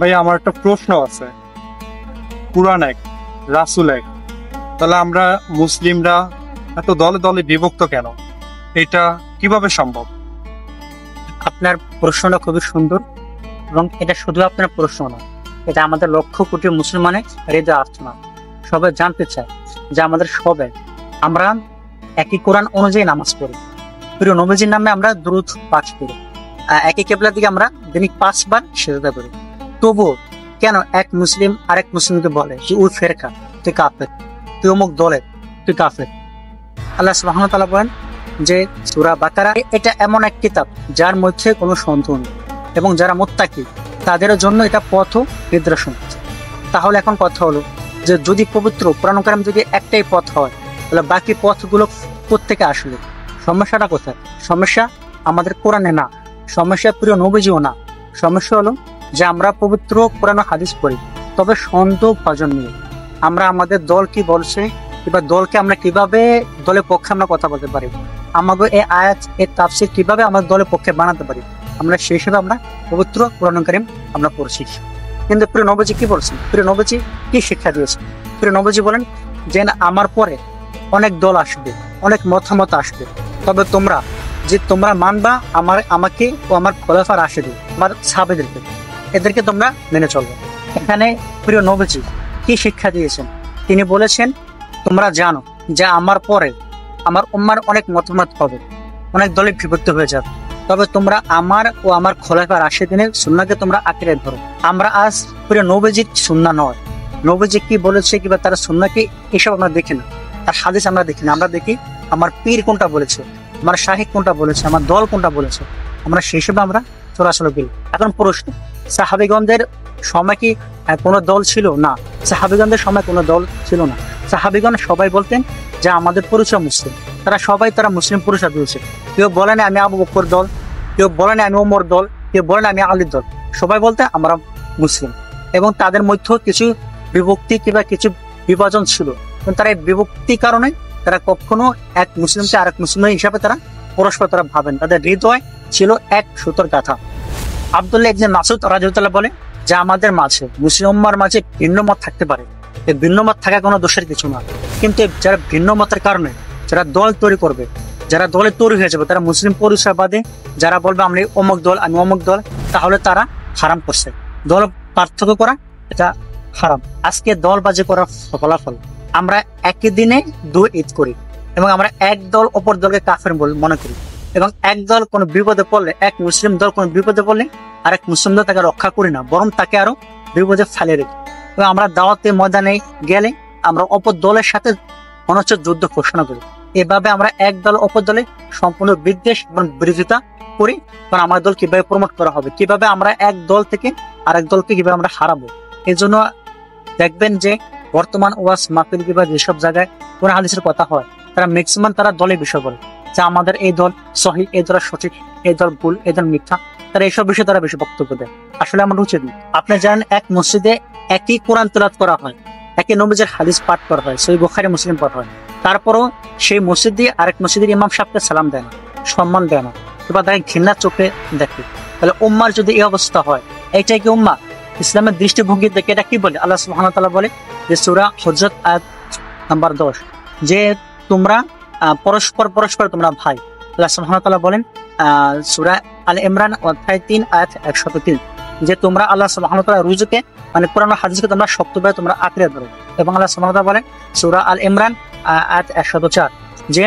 ভাই আমার একটা প্রশ্ন আছে। কুরআন এক, রাসূল এক, তাহলে আমরা মুসলিমরা এত দলে দলে বিভক্ত কেন? এটা কিভাবে সম্ভব? আপনার প্রশ্নটা খুবই সুন্দর এবং এটা শুধু আপনার প্রশ্ন না, এটা আমাদের লক্ষ কোটি মুসলমানের হৃদয় আর্থনা। সবাই জানতে চায় যে আমাদের সবাই আমরা একই কোরআন অনুযায়ী নামাজ পড়ি, প্রিয় নবীজির নামে আমরা দুরূদ পাঠ করি, একই কেবলার দিকে আমরা দৈনিক ৫ বার সিজদা করি। তবুও কেন এক মুসলিম আরেক মুসলিমকে বলে যে ও ফেরকা, তুই কাফের, তুই অমুক দলের, তুই কাফের? আল্লাহ সুবহানাহু ওয়া তাআলা বলেন যে সূরা বাকারা এটা এমন এক কিতাব যার মধ্যে কোনো সন্দেহ নেই এবং যারা মুত্তাকি তাদের জন্য এটা পথ নির্দেশন। তাহলে এখন কথা হলো যে যদি পবিত্র কোরআন কারীম যদি একটাই পথ হয়, তাহলে বাকি পথগুলো কোত্থেকে আসলে? সমস্যাটা কোথায়? সমস্যা আমাদের কোরআনে না, সমস্যা প্রিয় নবীজিও না। সমস্যা হলো যে আমরা পবিত্র কোরআন হাদিস পড়ি, তবে সন্দেহ ভজন নিয়ে আমরা আমাদের দল কি বলছে কিংবা দলকে আমরা কিভাবে দলের পক্ষে আমরা কথা বলতে পারি, আমাদের এই আয়াত এই তাফসীর কিভাবে আমাদের দলের পক্ষে বানাতে পারি, আমরা সেই হিসেবে আমরা পবিত্র কোরআন কারীম আমরা পড়ছি। কিন্তু প্রিয় নবীজি কি বলছেন? প্রিয় নবীজি কি শিক্ষা দিয়েছেন? প্রিয় নবীজি বলেন যে আমার পরে অনেক দল আসবে, অনেক মতামত আসবে, তবে তোমরা মানবা আমাকে ও আমার খোলাফা রাশিদুল, আমার সাহাবাদেরকে, এদেরকে তোমরা মেনে চলবে। এখানে প্রিয় নবীজি কি শিক্ষা দিয়েছেন? তিনি বলেছেন তোমরা জানো যে আমার পরে আমার উম্মার অনেক মতামত হবে, অনেক দলে বিভক্ত হয়ে যাবে, তবে তোমরা আমার ও আমার খোলাফা রাশিদিনের সুন্নাহকে তোমরা আঁকড়ে ধরো। আমরা আজ প্রিয় নবীজির সুন্নাহ নয়, নবীজি কি বলেছে কিংবা তার সুন্নাহ কি, এসব আমরা দেখি না, তার হাদিস আমরা দেখি না। আমরা দেখি আমার পীর কোনটা বলেছে, আমার শাহেখ কোনটা বলেছে, আমার দল কোনটা বলেছে, আমরা সেই হিসেবে আমরা চলাচল করি। এখন প্রশ্ন, সাহাবীগণদের সময় কি কোনো দল ছিল? না, সাহাবীগণদের সময় কোনো দল ছিল না। সাহাবীগণ সবাই বলতেন যে আমাদের পরিচয় মুসলিম, তারা মুসলিম পরিচয় দিয়েছে। কেউ বলে না আমি আবু বকর দল, কেউ বলে না আমি ওমর দল, কেউ বলে না আমি আলীর দল, সবাই বলতে আমরা মুসলিম। এবং তাদের মধ্যে কিছু বিভক্তি কিংবা কিছু বিভাজন ছিল, তারা এই বিভক্তির কারণে তারা কখনো এক মুসলিমকে আরেক মুসলিম হিসাবে তারা পরস্পর তারা ভাবেন, তাদের হৃদয় ছিল এক সুতোর গাথা। আব্দুল্লাহ ইবনে মাসউদ রাদিয়াল্লাহু বলে যে আমাদের মাঝে মুসলিম উম্মার মাঝে ভিন্ন মত থাকতে পারে, এই ভিন্ন মত থাকা কোনো দোষের কিছু না, কিন্তু যারা ভিন্ন মতের কারণে যারা দল তৈরি করবে, যারা দলে তৈরি হয়ে যাবে, তারা মুসলিম পরিচয়বাদী, যারা বলবে আমরা অমুক দল আমি অমুক দল, তাহলে তারা হারাম করছে। দল পার্থক্য করা এটা হারাম। আজকে দলবাজি করার ফলাফল আমরা একই দিনে 2 ঈদ করি এবং আমরা এক দল অপর দলকে কাফের বলে মনে করি, এবং এক দল কোনো বিপদে পড়লে, এক মুসলিম দল কোনো বিপদে পড়লে আরেক মুসলিম দল তাকে রক্ষা করি না, বরং তাকে আরো বিপদে ফেলে রেখি। এবং আমরা দাওয়াতে ময়দানে গেলে আমরা অপর দলের সাথে মনে হচ্ছে যুদ্ধ ঘোষণা করি। এভাবে আমরা এক দল অপর দলে সম্পূর্ণ বিদ্বেষ এবং বিরোধিতা করি। কারণ আমার দল কিভাবে প্রমোট করা হবে, কিভাবে আমরা এক দল থেকে আরেক দলকে কিভাবে আমরা হারাবো। এই জন্য দেখবেন যে বর্তমান ওয়াজ মাহফিল কিংবা যেসব জায়গায় কোরআন হাদিসের কথা হয়, তারা ম্যাক্সিমাম তারা দলের বিষয় বলে যে আমাদের এই দল সহিহ, এই দল সঠিক, এই দল ভুল, এই দল মিথ্যা। তারা এইসব বিষয়ে তারা বেশি বক্তব্য দেয়। আসলে আমার উচিত না। আপনি জানেন এক মসজিদে একই কোরআন তেলাওয়াত করা হয়, একই নবীজির হাদিস পাঠ করা হয়, সহিহ বুখারী মুসলিম পাঠ হয়, তারপরও সেই মসজিদে আরেক মসজিদের ইমাম সাহেবকে সালাম দেয় না, সম্মান দেয় না, এবার তাকে ঘৃণার চোখে দেখে। তাহলে উম্মার যদি এই অবস্থা হয়, এইটাই কি উম্মাহ? ইসলামের দৃষ্টিভঙ্গি দেখে এটা কি বলে? আল্লাহ সুবহানাহু ওয়া তাআলা বলে যে সূরা হুজরাত আয়াত নাম্বার 10 যে তোমরা পরস্পর তোমরা ভাই। আল্লাহ সুবহানাহু ওয়া তাআলা বলেন সূরা আল ইমরান অধ্যায় 3 আয়াত 103 যে তোমরা আল্লাহ সুবহানাহু ওয়া তাআলা রুজুকে মানে কোরআন ও হাদিসকে তোমরা শক্তভাবে তোমরা আঁকড়ে ধরো। এবং আল্লাহ সুবহানাহু ওয়া তাআলা বলেন সূরা আল ইমরান আয়াত 104 যে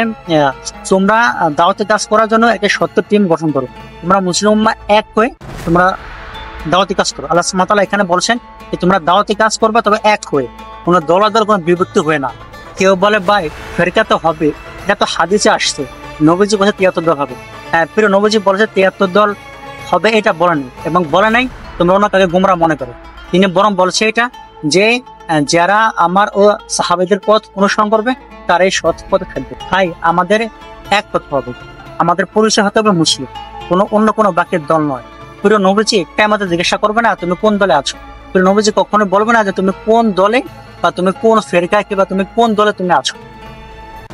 তোমরা দাওয়াতের কাজ করার জন্য একটা সত্য টিম গঠন করো, তোমরা মুসলিম উম্মাহ এক হয়ে তোমরা দাওয়াতি কাজ করো। আল্লাহ সুবহানাহু ওয়া তাআলা এখানে বলছেন যে তোমরা দাওয়াতি কাজ করবা, তবে এক হয়ে, কোনো দল কোনো বিভক্তি হয়ে না। কেউ বলে ভাই ফেরকা তো হবে, এটা তো হাদিসে আসছে, নবীজি বলেছে 73 দল হবে। হ্যাঁ, প্রিয় নবীজি বলেছে 73 দল হবে, এটা বলেনি এবং বলে নাই তোমরা ওনাকে গোমরা মনে করো। তিনি বরং বলছে এটা যে যারা আমার ও সাহাবীদের পথ অনুসরণ করবে তারা এই সৎ পথে থাকবে। ভাই আমাদের এক পথ হবে, আমাদের পরিচয় হতে হবে মুসলিম, অন্য কোনো বাকির দল নয়। প্রিয় নবীজি একটা আমাদের জিজ্ঞাসা করবে না তুমি কোন দলে আছো, প্রিয় নবীজি কখনো বলবে না যে তুমি কোন দলে বা তুমি কোন ফেরকায় কিংবা তুমি কোন দলে তুমি আছো।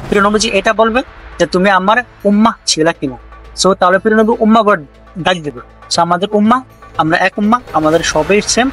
প্রিয় নবীজি এটা বলবে যে তুমি আমার উম্মাহ ছিলা কিনা। সো তাহলে প্রিয় নবী উম্মাহ ডাক দেবে। আমাদের উম্মাহ, আমরা এক উম্মাহ, আমাদের সবাই সেম,